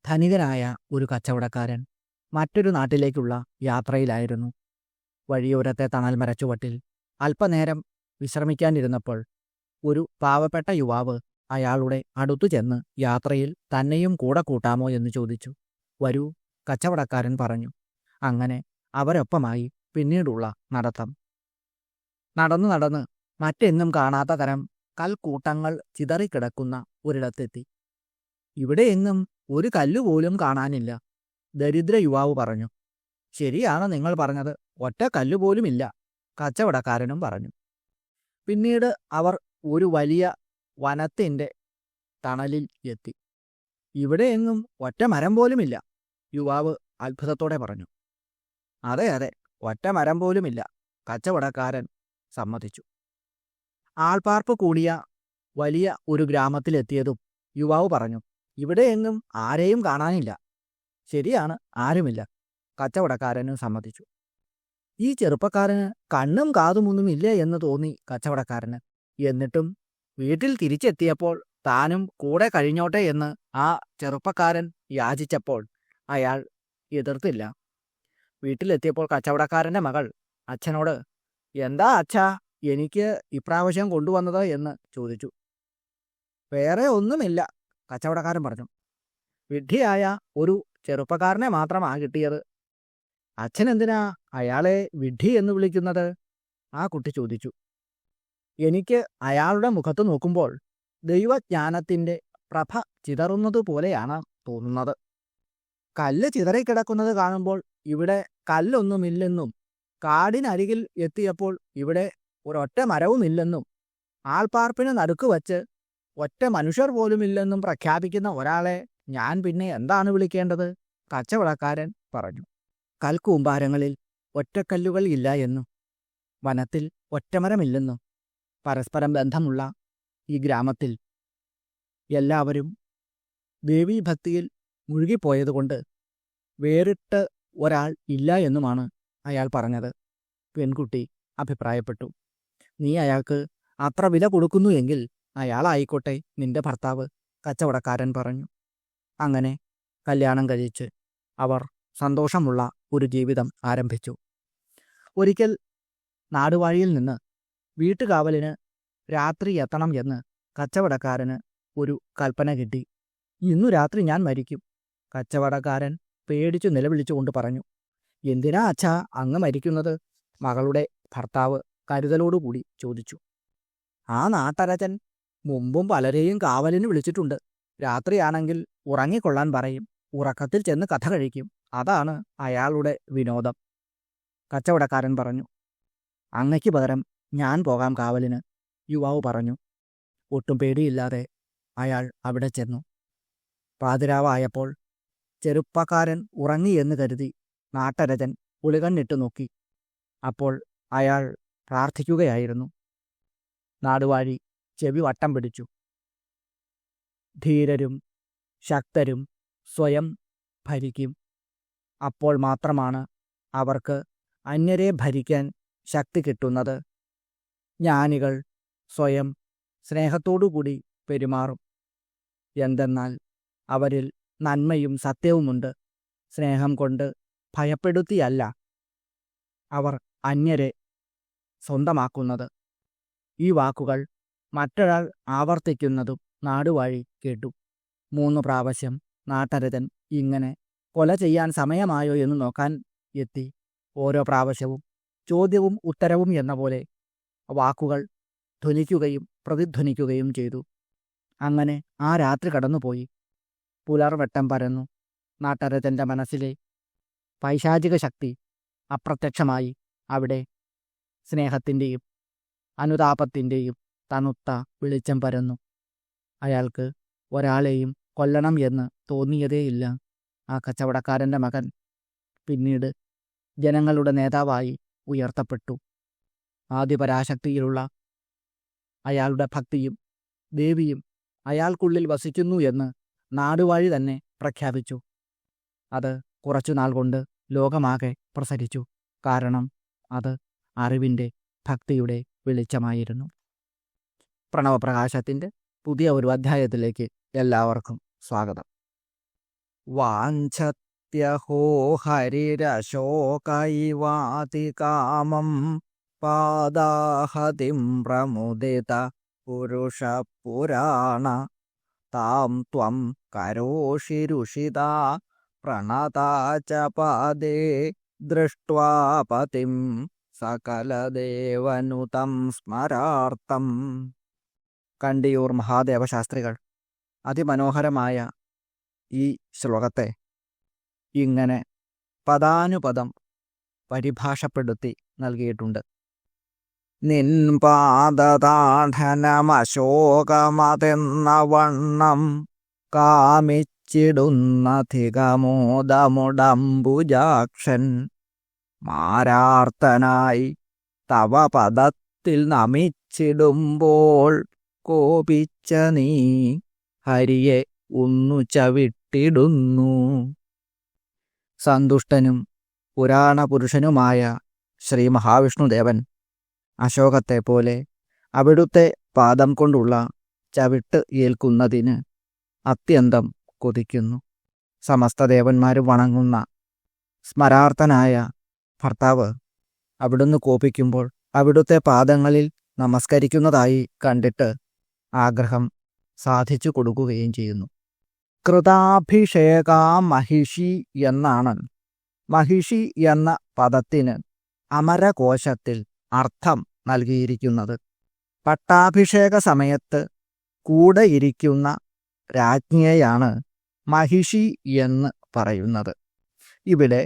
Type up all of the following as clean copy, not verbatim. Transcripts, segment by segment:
ധനികനായ ഒരു കച്ചവടക്കാരൻ മറ്റൊരു നാട്ടിലേക്കുള്ള യാത്രയിലായിരുന്നു. വഴിയോരത്തെ തണൽ മരച്ചുവട്ടിൽ അല്പനേരം വിശ്രമിക്കാനിരുന്നപ്പോൾ ഒരു പാവപ്പെട്ട യുവാവ് അയാളുടെ അടുത്തു ചെന്ന് യാത്രയിൽ തന്നെയും കൂടെ കൂട്ടാമോ എന്ന് ചോദിച്ചു. വരൂ, കച്ചവടക്കാരൻ പറഞ്ഞു. അങ്ങനെ അവരൊപ്പമായി പിന്നീടുള്ള നടത്തം. നടന്നു നടന്ന് മറ്റെങ്ങും കാണാത്ത തരം കൽക്കൂട്ടങ്ങൾ ചിതറിക്കിടക്കുന്ന ഒരിടത്തെത്തി. ഇവിടെയെങ്ങും ഒരു കല്ലുപോലും കാണാനില്ല, ദരിദ്ര യുവാവ് പറഞ്ഞു. ശരിയാണ് നിങ്ങൾ പറഞ്ഞത്, ഒറ്റ കല്ലുപോലുമില്ല, കച്ചവടക്കാരനും പറഞ്ഞു. പിന്നീട് അവർ ഒരു വലിയ വനത്തിൻ്റെ തണലിൽ എത്തി. ഇവിടെയെങ്ങും ഒറ്റ മരം പോലുമില്ല, യുവാവ് അത്ഭുതത്തോടെ പറഞ്ഞു. അതെ അതെ, ഒറ്റ മരം പോലുമില്ല, കച്ചവടക്കാരൻ സമ്മതിച്ചു. ആൾപ്പാർപ്പ് കൂടിയ വലിയ ഒരു ഗ്രാമത്തിലെത്തിയതും യുവാവ് പറഞ്ഞു. ഇവിടെയെങ്ങും ആരെയും കാണാനില്ല. ശരിയാണ്, ആരുമില്ല, കച്ചവടക്കാരനും സമ്മതിച്ചു. ഈ ചെറുപ്പക്കാരന് കണ്ണും കാതുമൊന്നുമില്ല എന്ന് തോന്നി കച്ചവടക്കാരന്. എന്നിട്ടും വീട്ടിൽ തിരിച്ചെത്തിയപ്പോൾ താനും കൂടെ കഴിഞ്ഞോട്ടെ എന്ന് ആ ചെറുപ്പക്കാരൻ യാചിച്ചപ്പോൾ അയാൾ എതിർത്തില്ല. വീട്ടിലെത്തിയപ്പോൾ കച്ചവടക്കാരൻ്റെ മകൾ അച്ഛനോട്, എന്താ അച്ഛാ എനിക്ക് ഇപ്രാവശ്യം കൊണ്ടുവന്നത് എന്ന് ചോദിച്ചു. വേറെ ഒന്നുമില്ല, കച്ചവടക്കാരൻ പറഞ്ഞു. വിഡ്ഢിയായ ഒരു ചെറുപ്പക്കാരനെ മാത്രമാണ് കിട്ടിയത്. അച്ഛൻ എന്തിനാ അയാളെ വിഡ്ഢി എന്ന് വിളിക്കുന്നത്? ആ കുട്ടി ചോദിച്ചു. എനിക്ക് അയാളുടെ മുഖത്ത് നോക്കുമ്പോൾ ദൈവജ്ഞാനത്തിൻ്റെ പ്രഭ ചിതറുന്നത് പോലെയാണ് തോന്നുന്നത്. കല്ല് ചിതറിക്കിടക്കുന്നത് കാണുമ്പോൾ ഇവിടെ കല്ലൊന്നുമില്ലെന്നും കാടിനരികിൽ എത്തിയപ്പോൾ ഇവിടെ ഒരൊറ്റ മരവുമില്ലെന്നും ആൾപ്പാർപ്പിന് നടുക്ക് വച്ച് ഒറ്റ മനുഷ്യർ പോലുമില്ലെന്നും പ്രഖ്യാപിക്കുന്ന ഒരാളെ ഞാൻ പിന്നെ എന്താണ് വിളിക്കേണ്ടത്? കച്ചവടക്കാരൻ പറഞ്ഞു. കൽക്കൂമ്പാരങ്ങളിൽ ഒറ്റക്കല്ലുകൾ ഇല്ല എന്നും വനത്തിൽ ഒറ്റമരമില്ലെന്നും പരസ്പരം ബന്ധമുള്ള ഈ ഗ്രാമത്തിൽ എല്ലാവരും ദേവീഭക്തിയിൽ മുഴുകിപ്പോയതുകൊണ്ട് വേറിട്ട് ഒരാൾ ഇല്ല എന്നുമാണ് അയാൾ പറഞ്ഞത്. പെൺകുട്ടി അഭിപ്രായപ്പെട്ടു. നീ അയാൾക്ക് അത്ര വില കൊടുക്കുന്നു എങ്കിൽ അയാളായിക്കോട്ടെ നിന്റെ ഭർത്താവ്, കച്ചവടക്കാരൻ പറഞ്ഞു. അങ്ങനെ കല്യാണം കഴിച്ച് അവർ സന്തോഷമുള്ള ഒരു ജീവിതം ആരംഭിച്ചു. ഒരിക്കൽ നാടുവാഴിയിൽ നിന്ന് വീട്ടുകാവലിന് രാത്രി എത്തണം എന്ന് കച്ചവടക്കാരന് ഒരു കൽപ്പന കിട്ടി. ഇന്നു രാത്രി ഞാൻ മരിക്കും, കച്ചവടക്കാരൻ പേടിച്ചു നിലവിളിച്ചുകൊണ്ട് പറഞ്ഞു. എന്തിനാ അച്ഛാ അങ്ങ് മരിക്കുന്നത്? മകളുടെ ഭർത്താവ് കരുതലോടുകൂടി ചോദിച്ചു. ആ നാട്ടരച്ചൻ മുമ്പും പലരെയും കാവലിന് വിളിച്ചിട്ടുണ്ട്. രാത്രിയാണെങ്കിൽ ഉറങ്ങിക്കൊള്ളാൻ പറയും, ഉറക്കത്തിൽ ചെന്ന് കഥ കഴിക്കും. അതാണ് അയാളുടെ വിനോദം, കച്ചവടക്കാരൻ പറഞ്ഞു. അങ്ങയ്ക്ക് പകരം ഞാൻ പോകാം കാവലിന്, യുവാവ് പറഞ്ഞു. ഒട്ടും പേടിയില്ലാതെ അയാൾ അവിടെ ചെന്നു. പാതിരാവായപ്പോൾ ചെറുപ്പക്കാരൻ ഉറങ്ങിയെന്ന് കരുതി നാട്ടരജൻ ഉളികണ്ണിട്ട് നോക്കി. അപ്പോൾ അയാൾ പ്രാർത്ഥിക്കുകയായിരുന്നു. നാടുവാഴി ചെവി വട്ടം പിടിച്ചു. ധീരരും ശക്തരും സ്വയം ഭരിക്കും. അപ്പോൾ മാത്രമാണ് അവർക്ക് അന്യരെ ഭരിക്കാൻ ശക്തി കിട്ടുന്നത്. ജ്ഞാനികൾ സ്വയം സ്നേഹത്തോടുകൂടി പെരുമാറും. എന്തെന്നാൽ അവരിൽ നന്മയും സത്യവുമുണ്ട്. സ്നേഹം കൊണ്ട് ഭയപ്പെടുത്തിയല്ല അവർ അന്യരെ സ്വന്തമാക്കുന്നത്. ഈ വാക്കുകൾ മറ്റൊരാൾ ആവർത്തിക്കുന്നതും നാടുവാഴി കേട്ടു. 3 പ്രാവശ്യം നാട്ടരജൻ ഇങ്ങനെ കൊല ചെയ്യാൻ സമയമായോ എന്ന് നോക്കാൻ എത്തി. ഓരോ പ്രാവശ്യവും ചോദ്യവും ഉത്തരവും എന്ന പോലെ വാക്കുകൾ ധ്വനിക്കുകയും പ്രതിധ്വനിക്കുകയും ചെയ്തു. അങ്ങനെ ആ രാത്രി കടന്നുപോയി. പുലർവെട്ടം പരന്നു. നാട്ടരജൻ്റെ മനസ്സിലെ പൈശാചിക ശക്തി അപ്രത്യക്ഷമായി. അവിടെ സ്നേഹത്തിൻ്റെയും അനുതാപത്തിൻ്റെയും തണുത്ത വെളിച്ചം പരന്നു. അയാൾക്ക് ഒരാളെയും കൊല്ലണം എന്ന് തോന്നിയതേയില്ല. ആ കച്ചവടക്കാരൻ്റെ മകൻ പിന്നീട് ജനങ്ങളുടെ നേതാവായി ഉയർത്തപ്പെട്ടു. ആദിപരാശക്തിയിലുള്ള അയാളുടെ ഭക്തിയും ദേവിയും അയാൾക്കുള്ളിൽ വസിക്കുന്നു എന്ന് നാടുവാഴി തന്നെ പ്രഖ്യാപിച്ചു. അത് കുറച്ചുനാൾ കൊണ്ട് ലോകമാകെ പ്രസരിച്ചു. കാരണം അത് അറിവിൻ്റെ ഭക്തിയുടെ വെളിച്ചമായിരുന്നു. പ്രണവപ്രകാശത്തിൻ്റെ പുതിയ ഒരു അധ്യായത്തിലേക്ക് എല്ലാവർക്കും സ്വാഗതം. വാഞ്ചത്യഹോ ഹരിരശോകൈവാതി കാമം പാദാഹതിം പ്രമുദിത പുരുഷപുരാണ താം ത്വം കരോഷി രുഷിതാ പ്രണതാ ച പാദേ ദൃഷ്ട്വാ പതിം സകലദേവനുതം സ്മരാർത്ഥം. കണ്ടിയൂർ മഹാദേവ ശാസ്ത്രികൾ അതിമനോഹരമായ ഈ ശ്ലോകത്തെ ഇങ്ങനെ പദാനുപദം പരിഭാഷപ്പെടുത്തി നൽകിയിട്ടുണ്ട്. നിൻ പാദതാഠനമശോകമതെന്ന വണ്ണം കാമിച്ചിടുന്നധികമോദമുടംബുജാക്ഷൻ മാരാർത്തനായി തവ പദത്തിൽ നമിച്ചിടുമ്പോൾ കോപിച്ച നീ ഹരിയെ ഒന്നു ചവിട്ടിടുന്നു. സന്തുഷ്ടനും പുരാണപുരുഷനുമായ ശ്രീ മഹാവിഷ്ണുദേവൻ അശോകത്തെ പോലെ അവിടുത്തെ പാദം കൊണ്ടുള്ള ചവിട്ട് ഏൽക്കുന്നതിന് അത്യന്തം കൊതിക്കുന്നു. സമസ്ത ദേവന്മാരും വണങ്ങുന്ന സ്മരാർത്ഥനായ ഭർത്താവ് അവിടുന്ന് കോപിക്കുമ്പോൾ അവിടുത്തെ പാദങ്ങളിൽ നമസ്കരിക്കുന്നതായി കണ്ടിട്ട് ആഗ്രഹം സാധിച്ചു കൊടുക്കുകയും ചെയ്യുന്നു. കൃതാഭിഷേക മഹിഷി എന്നാണ് മഹിഷി എന്ന പദത്തിന് അമരകോശത്തിൽ അർത്ഥം നൽകിയിരിക്കുന്നത്. പട്ടാഭിഷേക സമയത്ത് കൂടെ ഇരിക്കുന്ന രാജ്ഞിയെയാണ് മഹിഷി എന്ന് പറയുന്നത്. ഇവിടെ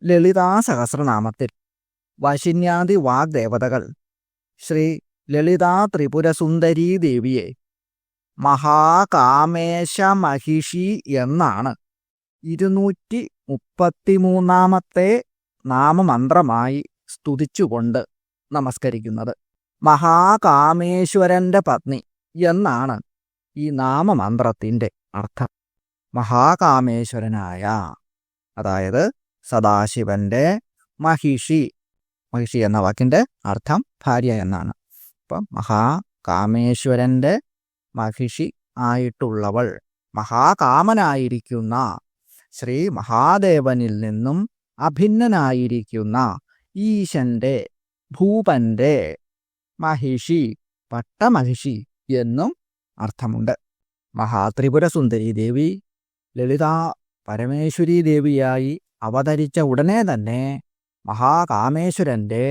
ലളിതാ സഹസ്രനാമത്തിൽ വശിന്യാദി വാഗ്ദേവതകൾ ശ്രീ ലളിതാ ത്രിപുരസുന്ദരീ ദേവിയെ മഹാകാമേശ മഹിഷി എന്നാണ് 233 നാമമന്ത്രമായി സ്തുതിച്ചുകൊണ്ട് നമസ്കരിക്കുന്നത്. മഹാകാമേശ്വരൻ്റെ പത്നി എന്നാണ് ഈ നാമമന്ത്രത്തിൻ്റെ അർത്ഥം. മഹാകാമേശ്വരനായ, അതായത് സദാശിവന്റെ മഹിഷി, മഹിഷി എന്ന വാക്കിൻ്റെ അർത്ഥം ഭാര്യ എന്നാണ്. അപ്പം മഹാകാമേശ്വരൻ്റെ മഹിഷി ആയിട്ടുള്ളവൾ, മഹാകാമനായിരിക്കുന്ന ശ്രീ മഹാദേവനിൽ നിന്നും അഭിന്നനായിരിക്കുന്ന ഈശന്റെ, ഭൂപന്റെ മഹിഷി, പട്ടമഹിഷി എന്നും അർത്ഥമുണ്ട്. മഹാത്രിപുരസുന്ദരി ദേവി ലളിതാ പരമേശ്വരി ദേവിയായി അവതരിച്ച ഉടനെ തന്നെ മഹാകാമേശ്വരൻ്റെ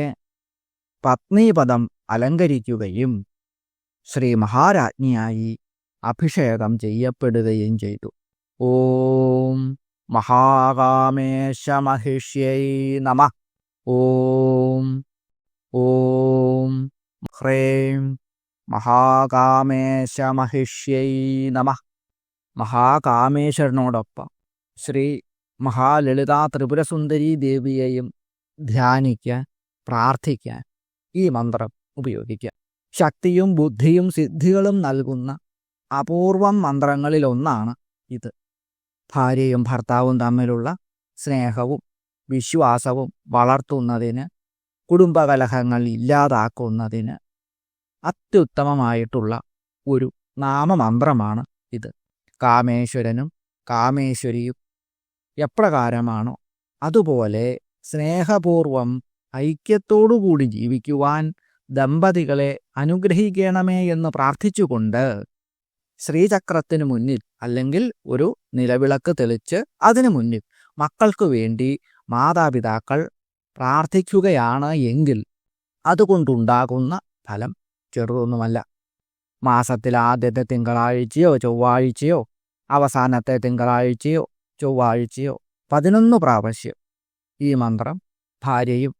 പത്നീപദം അലങ്കരിക്കുകയും ശ്രീ മഹാരാജ്ഞിയായി അഭിഷേകം ചെയ്യപ്പെടുകയും ചെയ്തു. ഓം മഹാകാമേശ മഹിഷ്यै നമഃ. ഓം ഓം ഹ്രേം മഹാകാമേശ മഹിഷ്यै നമഃ. മഹാകാമേശ്വരനോടൊപ്പം ശ്രീ മഹാലളിതാ ത്രിപുരസുന്ദരീ ദേവിയെയും ധ്യാനിക്കാൻ, പ്രാർത്ഥിക്കാൻ ഈ മന്ത്രം ഉപയോഗിക്കാം. ശക്തിയും ബുദ്ധിയും സിദ്ധികളും നൽകുന്ന അപൂർവം മന്ത്രങ്ങളിലൊന്നാണ് ഇത്. ഭാര്യയും ഭർത്താവും തമ്മിലുള്ള സ്നേഹവും വിശ്വാസവും വളർത്തുന്നതിന്, കുടുംബകലഹങ്ങൾ ഇല്ലാതാക്കുന്നതിന് അത്യുത്തമമായിട്ടുള്ള ഒരു നാമമന്ത്രമാണ് ഇത്. കാമേശ്വരനും കാമേശ്വരിയും എപ്രകാരമാണോ അതുപോലെ സ്നേഹപൂർവം ഐക്യത്തോടുകൂടി ജീവിക്കുവാൻ ദമ്പതികളെ അനുഗ്രഹിക്കണമേ എന്ന് പ്രാർത്ഥിച്ചുകൊണ്ട് ശ്രീചക്രത്തിനു മുന്നിൽ അല്ലെങ്കിൽ ഒരു നിലവിളക്ക് തെളിച്ച് അതിനു മുന്നിൽ മക്കൾക്ക് വേണ്ടി മാതാപിതാക്കൾ പ്രാർത്ഥിക്കുകയാണ് എങ്കിൽ അതുകൊണ്ടുണ്ടാകുന്ന ഫലം ചെറുതൊന്നുമല്ല. മാസത്തിൽ ആദ്യത്തെ തിങ്കളാഴ്ചയോ ചൊവ്വാഴ്ചയോ അവസാനത്തെ തിങ്കളാഴ്ചയോ ചൊവ്വാഴ്ചയോ 11 പ്രാവശ്യം ഈ മന്ത്രം ഭാര്യയും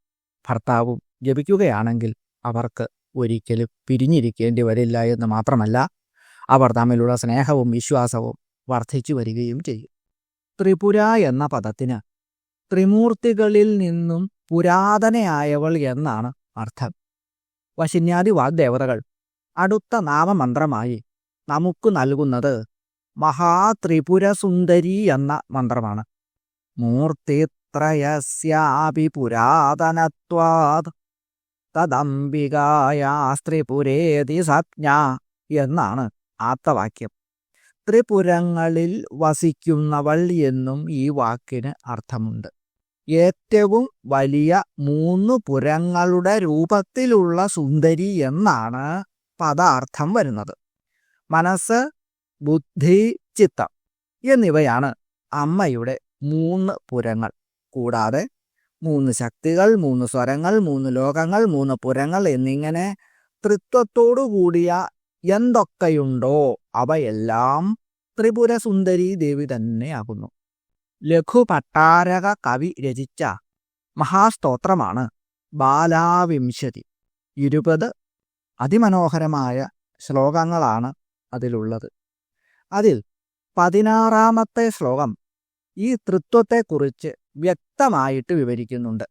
ഭർത്താവും ജപിക്കുകയാണെങ്കിൽ അവർക്ക് ഒരിക്കലും പിരിഞ്ഞിരിക്കേണ്ടി വരില്ല എന്ന് മാത്രമല്ല, അവർ തമ്മിലുള്ള സ്നേഹവും വിശ്വാസവും വർദ്ധിച്ചു വരികയും ചെയ്യും. ത്രിപുര എന്ന പദത്തിന് ത്രിമൂർത്തികളിൽ നിന്നും പുരാതനയായവൾ എന്നാണ് അർത്ഥം. വശിന്യാദി വാഗ്ദേവതകൾ അടുത്ത നാമമന്ത്രമായി നമുക്ക് നൽകുന്നത് മഹാത്രിപുരസുന്ദരി എന്ന മന്ത്രമാണ്. മൂർത്തിത്രയസ്യാപി പുരാതനത്വാത് തദംബികായാസ്ത്രിപുരേതി സജ്ഞ എന്നാണ് ആപ്തവാക്യം. ത്രിപുരങ്ങളിൽ വസിക്കുന്നവൾ എന്നും ഈ വാക്കിന് അർത്ഥമുണ്ട്. ഏറ്റവും വലിയ 3 പുരങ്ങളുടെ രൂപത്തിലുള്ള സുന്ദരി എന്നാണ് പദാർത്ഥം വരുന്നത്. മനസ്സ്, ബുദ്ധി, ചിത്തം എന്നിവയാണ് അമ്മയുടെ 3 പുരങ്ങൾ. കൂടാതെ 3 ശക്തികൾ, 3 സ്വരങ്ങൾ, 3 ലോകങ്ങൾ, 3 പുരങ്ങൾ എന്നിങ്ങനെ ത്രിത്വത്തോടുകൂടിയ എന്തൊക്കെയുണ്ടോ അവയെല്ലാം ത്രിപുരസുന്ദരീ ദേവി തന്നെയാകുന്നു. ലഘുപട്ടാരക കവി രചിച്ച മഹാസ്തോത്രമാണ് ബാലാവിംശതി. 20 അതിമനോഹരമായ ശ്ലോകങ്ങളാണ് അതിലുള്ളത്. അതിൽ 16-ാമത്തെ ശ്ലോകം ഈ ത്രിത്വത്തെക്കുറിച്ച് വ്യക്തമായിട്ട് വിവരിക്കുന്നുണ്ട്.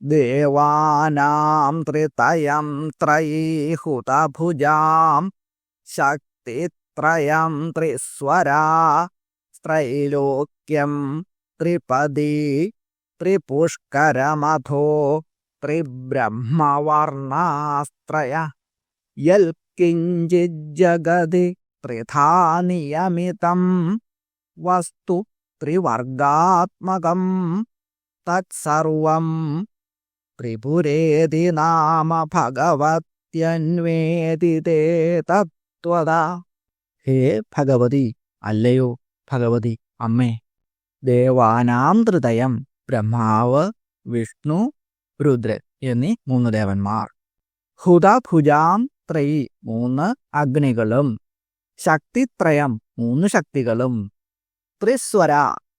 ദേവാനാം ത്രിതയം ത്രയീഹുതഭുജാം ശക്തിത്രയം ത്രിസ്വരാ ത്രൈലോക്യം ത്രിപദീ ത്രിപുഷ്കരമഥോ ത്രിബ്രഹ്മവർണാസ്ത്രയ യൽകിഞ്ചിജ്ജഗതി ത്രിധാ നിയമിതം വസ്തു ത്രിവർഗാത്മകം തത്സർവം ത്രിപുരേതി നാമ ഭഗവത്യന്വേദിതേ തത്വദാ. ഹേ ഭഗവതി, അല്ലയോ ഭഗവതി അമ്മേ, ദേവാനാം ത്രിതയം ബ്രഹ്മാവ്, വിഷ്ണു, രുദ്രൻ എന്നീ 3 ദേവന്മാർ, ഹുതഭുജാം ത്രയി 3 അഗ്നികളും, ശക്തിത്രയം 3 ശക്തികളും, ത്രിസ്വര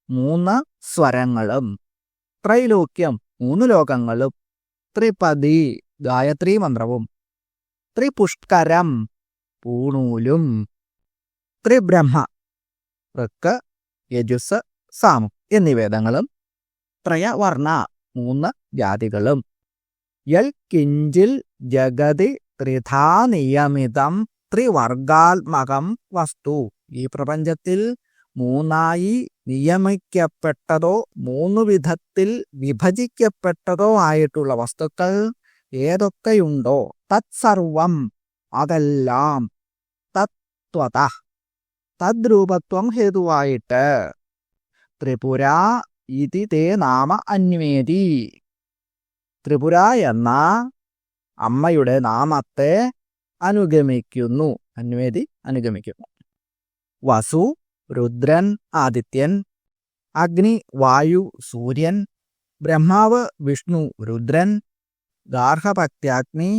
3 സ്വരങ്ങളും, ത്രൈലോക്യം 3 ലോകങ്ങളും, ത്രിപദി ഗായത്രി മന്ത്രവും, ത്രിപുഷ്കരം പൂണൂലും, ത്രിബ്രഹ്മ ഋക്ക്, യജുസ്, സാമം എന്നീ വേദങ്ങളും, ത്രയവർണ 3 ജാതികളും, യൽ കിഞ്ചിൽ ജഗതി ത്രിധാ നിയമിതം ത്രിവർഗാത്മകം വസ്തു, ഈ പ്രപഞ്ചത്തിൽ 3ആയി നിയമിക്കപ്പെട്ടതോ 3 വിധത്തിൽ വിഭജിക്കപ്പെട്ടതോ ആയിട്ടുള്ള വസ്തുക്കൾ ഏതൊക്കെയുണ്ടോ തത്സർവം അതെല്ലാം, തത്വത തദ്രൂപത്വം ഹേതുവായിട്ട്, ത്രിപുര ഇതി തേ നാമ അന്വേതി, ത്രിപുര എന്ന അമ്മയുടെ നാമത്തെ അനുഗമിക്കുന്നു. അന്വേതി അനുഗമിക്കുന്നു. വസു രുദ്രൻ ആദിത്യൻ, അഗ്നി വായു സൂര്യൻ, ബ്രഹ്മാവ് വിഷ്ണു രുദ്രൻ, ഗാർഹപത്യാഗ്നി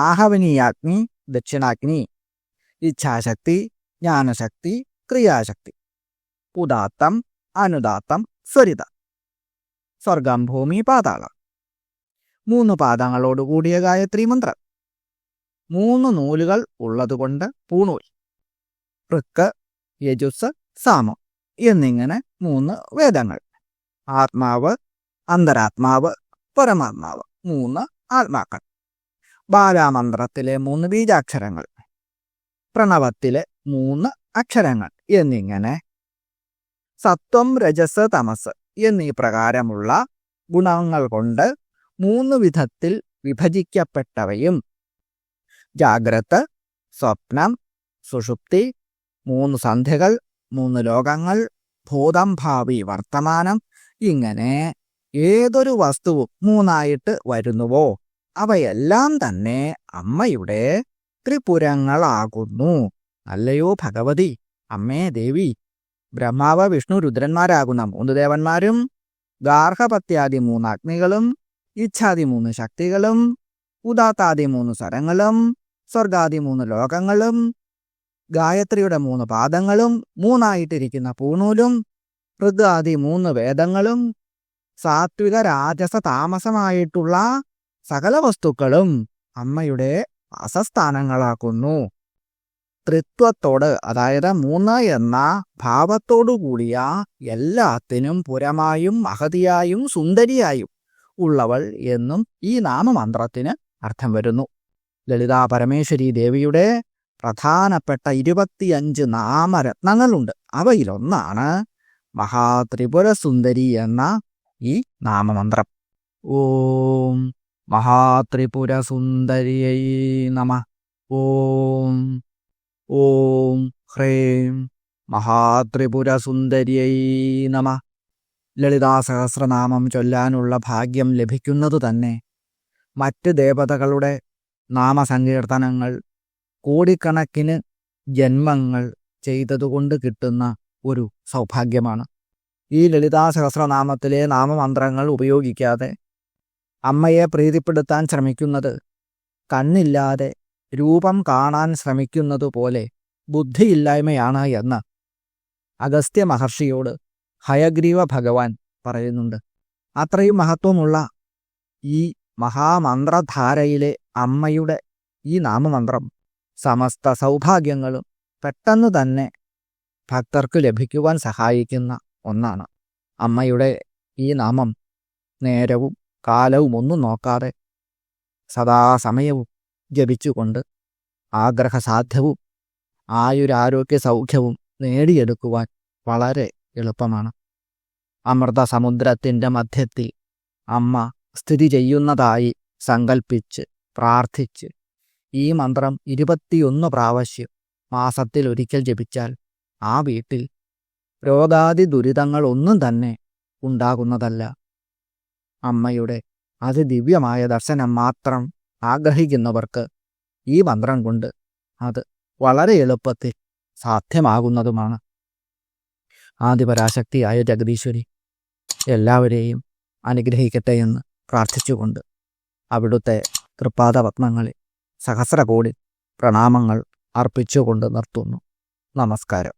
ആഹവനീയാഗ്നി ദക്ഷിണാഗ്നി, ഇച്ഛാശക്തി ജ്ഞാനശക്തി ക്രിയാശക്തി, ഉദാത്തം അനുദാത്തം സ്വരിത, സ്വർഗം ഭൂമി പാതാളം, 3 പാദങ്ങളോടുകൂടിയ ഗായത്രി മന്ത്രം, 3 നൂലുകൾ ഉള്ളതുകൊണ്ട് പൂണൂൽ, ഋക്ക്, യജുസ്, സാമം എന്നിങ്ങനെ 3 വേദങ്ങൾ, ആത്മാവ്, അന്തരാത്മാവ്, പരമാത്മാവ് 3 ആത്മാക്കൾ, ബാലാമന്ത്രത്തിലെ 3 ബീജാക്ഷരങ്ങൾ, പ്രണവത്തിലെ 3 അക്ഷരങ്ങൾ എന്നിങ്ങനെ സത്വം രജസ് തമസ് എന്നീ പ്രകാരമുള്ള ഗുണങ്ങൾ കൊണ്ട് 3 വിധത്തിൽ വിഭജിക്കപ്പെട്ടവയും, ജാഗ്രത്, സ്വപ്നം, സുഷുപ്തി, 3 സന്ധ്യകൾ, 3 ലോകങ്ങൾ, ഭൂതം ഭാവി വർത്തമാനം ഇങ്ങനെ ഏതൊരു വസ്തുവും 3ആയിട്ട് വരുന്നുവോ അവയെല്ലാം തന്നെ അമ്മയുടെ ത്രിപുരങ്ങളാകുന്നു. അല്ലയോ ഭഗവതി അമ്മേ ദേവി, ബ്രഹ്മാവ് വിഷ്ണു രുദ്രന്മാരാകുന്ന 3 ദേവന്മാരും, ഗാർഹപത്യാദി 3 അഗ്നികളും, ഇച്ഛാദി 3 ശക്തികളും, ഉദാത്താദി 3 സ്വരങ്ങളും, സ്വർഗാദി 3 ലോകങ്ങളും, ഗായത്രിയുടെ 3 പാദങ്ങളും, 3ആയിട്ടിരിക്കുന്ന പൂണൂലും, ഋഗാദി 3 വേദങ്ങളും, സാത്വിക രാജസ താമസമായിട്ടുള്ള സകല വസ്തുക്കളും അമ്മയുടെ വാസസ്ഥാനങ്ങളാക്കുന്നു. ത്രിത്വത്തോട്, അതായത് 3 എന്ന ഭാവത്തോടു കൂടിയ എല്ലാത്തിനും പുരമായും മഹതിയായും സുന്ദരിയായും ഉള്ളവൾ എന്നും ഈ നാമമന്ത്രത്തിന് അർത്ഥം വരുന്നു. ലളിതാ പരമേശ്വരി ദേവിയുടെ പ്രധാനപ്പെട്ട 25 നാമരത്നങ്ങളുണ്ട്. അവയിലൊന്നാണ് മഹാത്രിപുരസുന്ദരി എന്ന ഈ നാമമന്ത്രം. ഓം മഹാത്രിപുരസുന്ദരിയൈ നമഃ. ഓം ഓം ഹ്രീം മഹാത്രിപുരസുന്ദര്യൈ നമ. ലളിതാസഹസ്രനാമം ചൊല്ലാനുള്ള ഭാഗ്യം ലഭിക്കുന്നത് തന്നെ മറ്റ് ദേവതകളുടെ നാമസങ്കീർത്തനങ്ങൾ കോടിക്കണക്കിന് ജന്മങ്ങൾ ചെയ്തതുകൊണ്ട് കിട്ടുന്ന ഒരു സൗഭാഗ്യമാണ്. ഈ ലളിതാസഹസ്രനാമത്തിലെ നാമമന്ത്രങ്ങൾ ഉപയോഗിക്കാതെ അമ്മയെ പ്രീതിപ്പെടുത്താൻ ശ്രമിക്കുന്നത് കണ്ണില്ലാതെ രൂപം കാണാൻ ശ്രമിക്കുന്നതുപോലെ ബുദ്ധിയില്ലായ്മയാണ് എന്ന് അഗസ്ത്യ മഹർഷിയോട് ഹയഗ്രീവ ഭഗവാൻ പറയുന്നുണ്ട്. അത്രയും മഹത്വമുള്ള ഈ മഹാമന്ത്രധാരയിലെ അമ്മയുടെ ഈ നാമമന്ത്രം സമസ്ത സൗഭാഗ്യങ്ങളും പെട്ടെന്ന് തന്നെ ഭക്തർക്ക് ലഭിക്കുവാൻ സഹായിക്കുന്ന ഒന്നാണ്. അമ്മയുടെ ഈ നാമം നേരവും കാലവും ഒന്നും നോക്കാതെ സദാസമയവും ജപിച്ചുകൊണ്ട് ആഗ്രഹസാധ്യവും ആയുരാരോഗ്യ സൗഖ്യവും നേടിയെടുക്കുവാൻ വളരെ എളുപ്പമാണ്. അമൃതസമുദ്രത്തിൻ്റെ മധ്യത്തിൽ അമ്മ സ്ഥിതി ചെയ്യുന്നതായി സങ്കൽപ്പിച്ച് പ്രാർത്ഥിച്ച് ഈ മന്ത്രം 21 പ്രാവശ്യം മാസത്തിലൊരിക്കൽ ജപിച്ചാൽ ആ വീട്ടിൽ രോഗാദി ദുരിതങ്ങളൊന്നും തന്നെ ഉണ്ടാകുന്നതല്ല. അമ്മയുടെ അതിദിവ്യമായ ദർശനം മാത്രം ആഗ്രഹിക്കുന്നവർക്ക് ഈ മന്ത്രം കൊണ്ട് അത് വളരെ എളുപ്പത്തിൽ സാധ്യമാകുന്നതുമാണ്. ആദിപരാശക്തിയായ ജഗദീശ്വരി എല്ലാവരെയും അനുഗ്രഹിക്കട്ടെ എന്ന് പ്രാർത്ഥിച്ചുകൊണ്ട് അവിടുത്തെ തൃപ്പാദപത്മങ്ങളിൽ സഹസ്രകോടി പ്രണാമങ്ങൾ അർപ്പിച്ചുകൊണ്ട് നിർത്തുന്നു. നമസ്കാരം.